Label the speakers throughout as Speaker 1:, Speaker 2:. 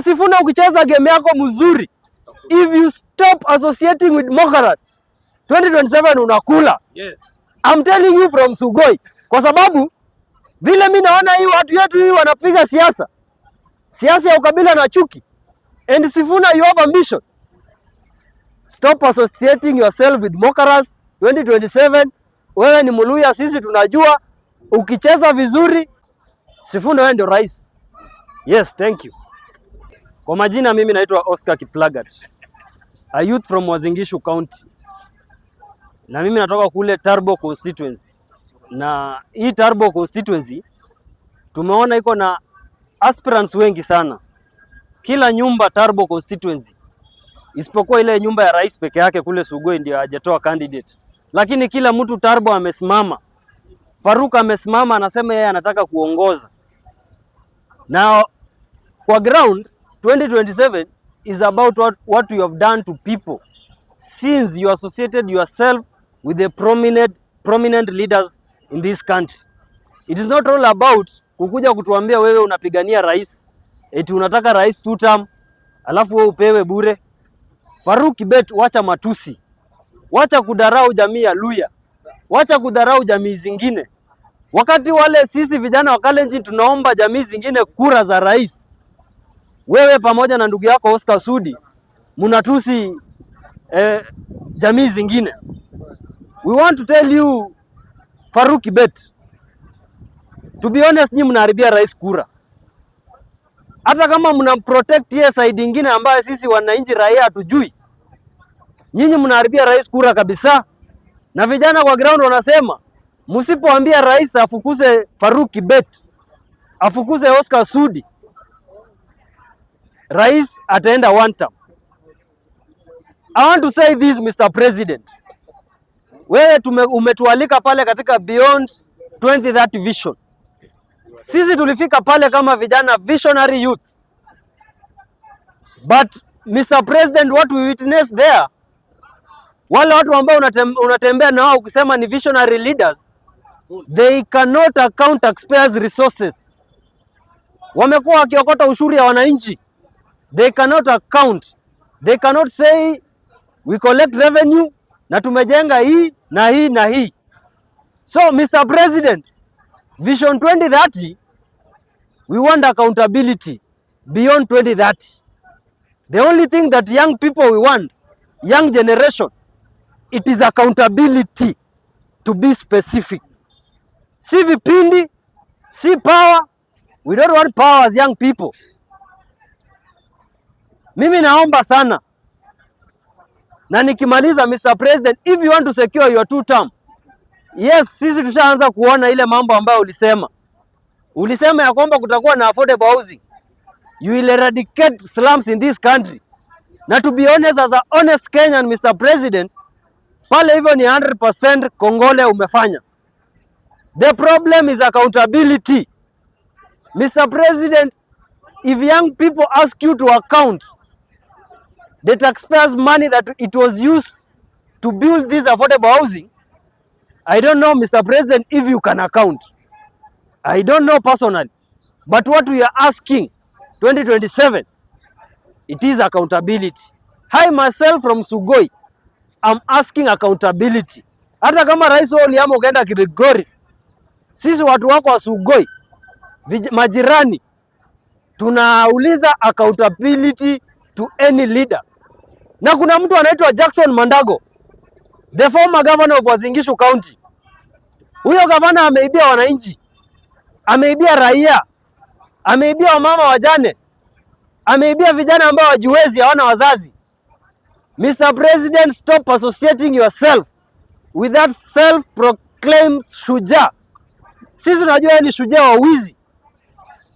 Speaker 1: Sifuna, ukicheza game yako mzuri, if you stop associating with mockers, 2027 unakula.
Speaker 2: Yes.
Speaker 1: I'm telling you from Sugoi. Kwa sababu vile mimi naona hii watu yetu hii wanapiga siasa ya ukabila na chuki. And Sifuna, you have ambition. Stop associating yourself with mockers. 2027 wewe ni Muluya, sisi tunajua. Ukicheza vizuri, Sifuna wewe ndio rais. Yes, thank you. Kwa majina mimi naitwa Oscar Kiplagat, a youth from Uasin Gishu County. Na mimi natoka kule Turbo constituency. Na hii Turbo constituency tumeona iko na aspirants wengi sana. Kila nyumba Turbo constituency, isipokuwa ile nyumba ya rais peke yake kule Sugoi ndio hajatoa candidate. Lakini kila mtu Turbo amesimama. Faruk amesimama, anasema yeye anataka kuongoza. Na kwa ground 2027 is about what you have done to people since you associated yourself with the prominent leaders in this country. It is not all about kukuja kutuambia wewe unapigania rais, eti unataka rais 2 term, alafu wewe upewe bure. Faruk Kibet, wacha matusi. Wacha kudarau jamii ya Luya. Wacha kudarau jamii zingine. Wakati wale sisi vijana wa Kalenjin tunaomba jamii zingine kura za rais, wewe pamoja na ndugu yako Oscar Sudi munatusi jamii zingine. We want to tell you, Faruk Kibet, to be honest, nyinyi mnaharibia rais kura. Hata kama mna protect ye side nyingine ambayo sisi wananchi raia hatujui, nyinyi mnaharibia rais kura kabisa. Na vijana kwa ground wanasema msipoambia rais afukuze Faruk Kibet, afukuze Oscar Sudi, rais ataenda 1 term. I want to say this, Mr. President. Wewe umetualika pale katika Beyond 2030 Vision. Sisi tulifika pale kama vijana visionary youths. But Mr. President, what we witnessed there, wale watu ambao unatembea na wao ukisema ni visionary leaders, they cannot account taxpayers resources. Wamekuwa wakiokota ushuru ya wananchi. They cannot account. They cannot say we collect revenue na tumejenga hii na hii na hii. So Mr. President, Vision 2030, we want accountability beyond 2030. The only thing that young people we want, young generation, it is accountability, to be specific. Si vipindi, si power. We don't want power as young people. Mimi naomba sana, na nikimaliza, Mr. President, if you want to secure your 2 term, yes, sisi tushaanza kuona ile mambo ambayo ulisema ya kwamba kutakuwa na affordable housing. You will eradicate slums in this country. Na to be honest, as a honest Kenyan, Mr. President, pale hivyo ni 100% Kongole umefanya. The problem is accountability. Mr. President, if young people ask you to account the taxpayers' money that it was used to build this affordable housing, I don't know, Mr. President, if you can account. I don't know personally. But what we are asking, 2027, it is accountability. I myself from Sugoi, I'm asking accountability. Hata kama rais wao uliama ukaenda Kilgoris, sisi watu wako wa Sugoi, majirani, tunauliza accountability to any leader. Na kuna mtu anaitwa Jackson Mandago, the former governor of Uasin Gishu County. Huyo gavana ameibia wananchi, ameibia raia, ameibia wamama wajane, ameibia vijana ambao hawajiwezi, hawana wazazi. Mr. President, stop associating yourself with that self-proclaimed shujaa. Sisi tunajua ni shujaa wa wizi.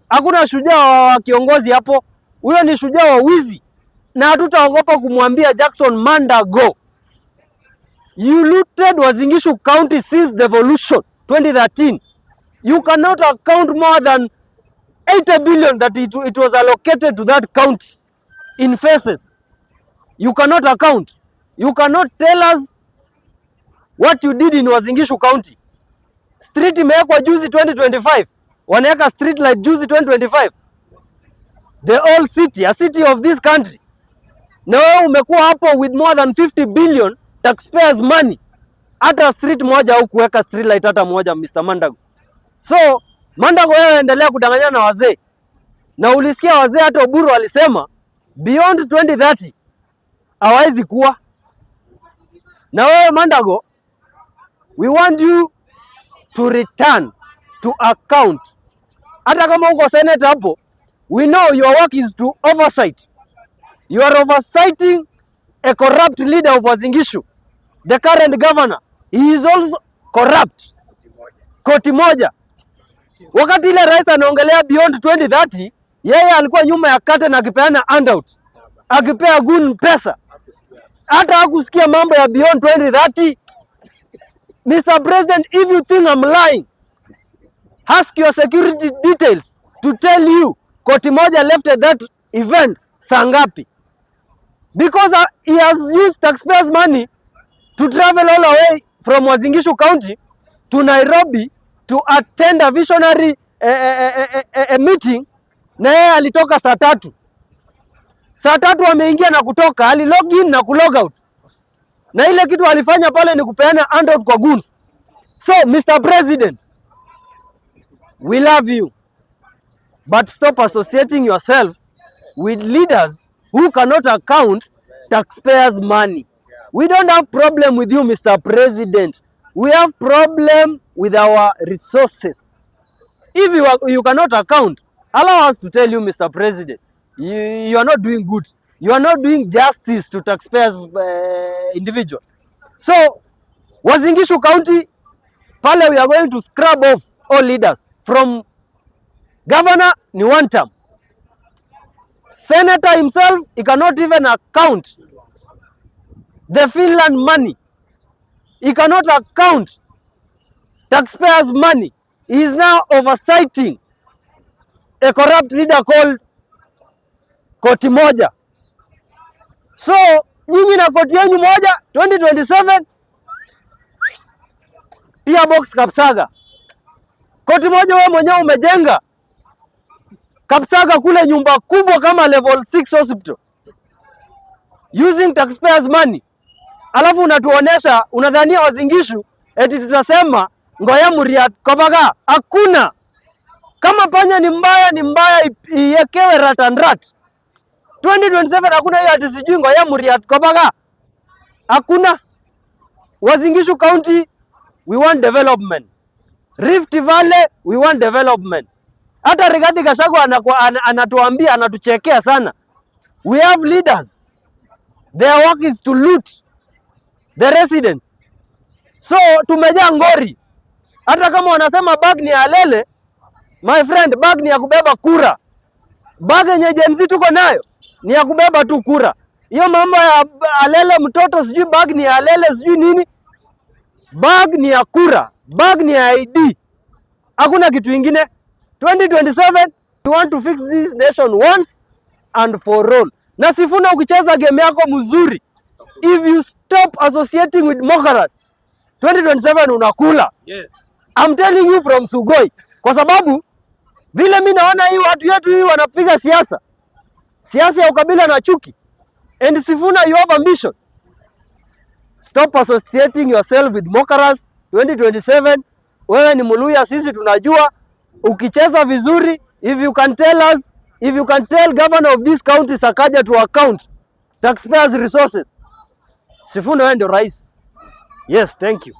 Speaker 1: Hakuna shujaa wa kiongozi hapo. Huyo ni shujaa wa wizi. Na hatutaogopa kumwambia Jackson Mandago, you looted Uasin Gishu County since devolution 2013. You cannot account more than 80 billion that it was allocated to that county in phases. You cannot account. You cannot tell us what you did in Uasin Gishu County. Street imewekwa juzi 2025. Wanaweka street light juzi 2025. the whole city, a city of this country. Na wewe umekuwa hapo with more than 50 billion taxpayers money. Hata street moja au kuweka street light hata moja, Mr. Mandago. So Mandago, wewe endelea kudanganyana na wazee. Na ulisikia wazee hata Oburu walisema beyond 2030 hawezi kuwa. Na wewe Mandago, we want you to return to account. Hata kama uko Senate hapo, we know your work is to oversight. You are oversighting a corrupt leader of Uasin Gishu, the current governor. He is also corrupt. Koti moja. Wakati ile rais anaongelea beyond 2030, yeye alikuwa nyuma ya curtain akipeana handout, akipea gun pesa. Hata hakusikia mambo ya beyond 2030. Mr. President, if you think I'm lying, ask your security details to tell you koti moja left at that event saa ngapi. Because he has used taxpayers' money to travel all the way from Uasin Gishu County to Nairobi to attend a visionary meeting. Na yeye alitoka saa 3. Saa 3 ameingia na kutoka, ali log in na kulog out. Na ile kitu alifanya pale ni kupeana handout kwa goons. So Mr. President, we love you, but stop associating yourself with leaders who cannot account taxpayers' money. We don't have problem with you, Mr. President. We have problem with our resources. If you cannot account, allow us to tell you, Mr. President, you are not doing good. You are not doing justice to taxpayers individual. So, Uasin Gishu County, pale we are going to scrub off all leaders. From governor, ni one term. Senator himself, he cannot even account the Finland money. He cannot account taxpayers' money. He is now oversighting a corrupt leader called koti moja. So, nyinyi na koti yenyu moja, 2027, pia box Kapsaga. Koti moja wewe mwenyewe umejenga Kapsaga kule nyumba kubwa kama level 6 hospital using taxpayers money. Alafu unatuonesha, unadhania Uasin Gishu eti tutasema ngoya Muriat Kobaga. Hakuna. Kama panya ni mbaya iyekewe rat and rat. 2027 hakuna hiyo ati sijui ngoya Muriat Kobaga. Hakuna. Uasin Gishu County, we want development. Rift Valley, we want development. Hata Rigathi Gachagua anatuambia, anatuchekea sana. We have leaders. Their work is to loot the residents. So tumejaa ngori. Hata kama wanasema bag ni alele, my friend, bag ni ya kubeba kura. Bag yenye Gen Z tuko nayo ni ya kubeba tu kura. Hiyo mambo ya alele mtoto sijui bag ni alele sijui nini. Bag ni ya kura. Bag ni ya ID. Hakuna kitu ingine. 2027, we want to fix this nation once and for all. Na Sifuna, ukicheza game yako mzuri, if you stop associating with mockers, 2027 unakula. Yes. I'm telling you from Sugoi. Kwa sababu vile mimi naona hii watu yetu hii wanapiga siasa. Siasa ya ukabila na chuki. And Sifuna, you have ambition. Stop associating yourself with mockers. 2027, wewe ni Muluya, sisi tunajua. Ukicheza vizuri, if you can tell us, if you can tell governor of this county Sakaja to account taxpayers resources, Sifuna wewe ndio rais. Yes, thank you.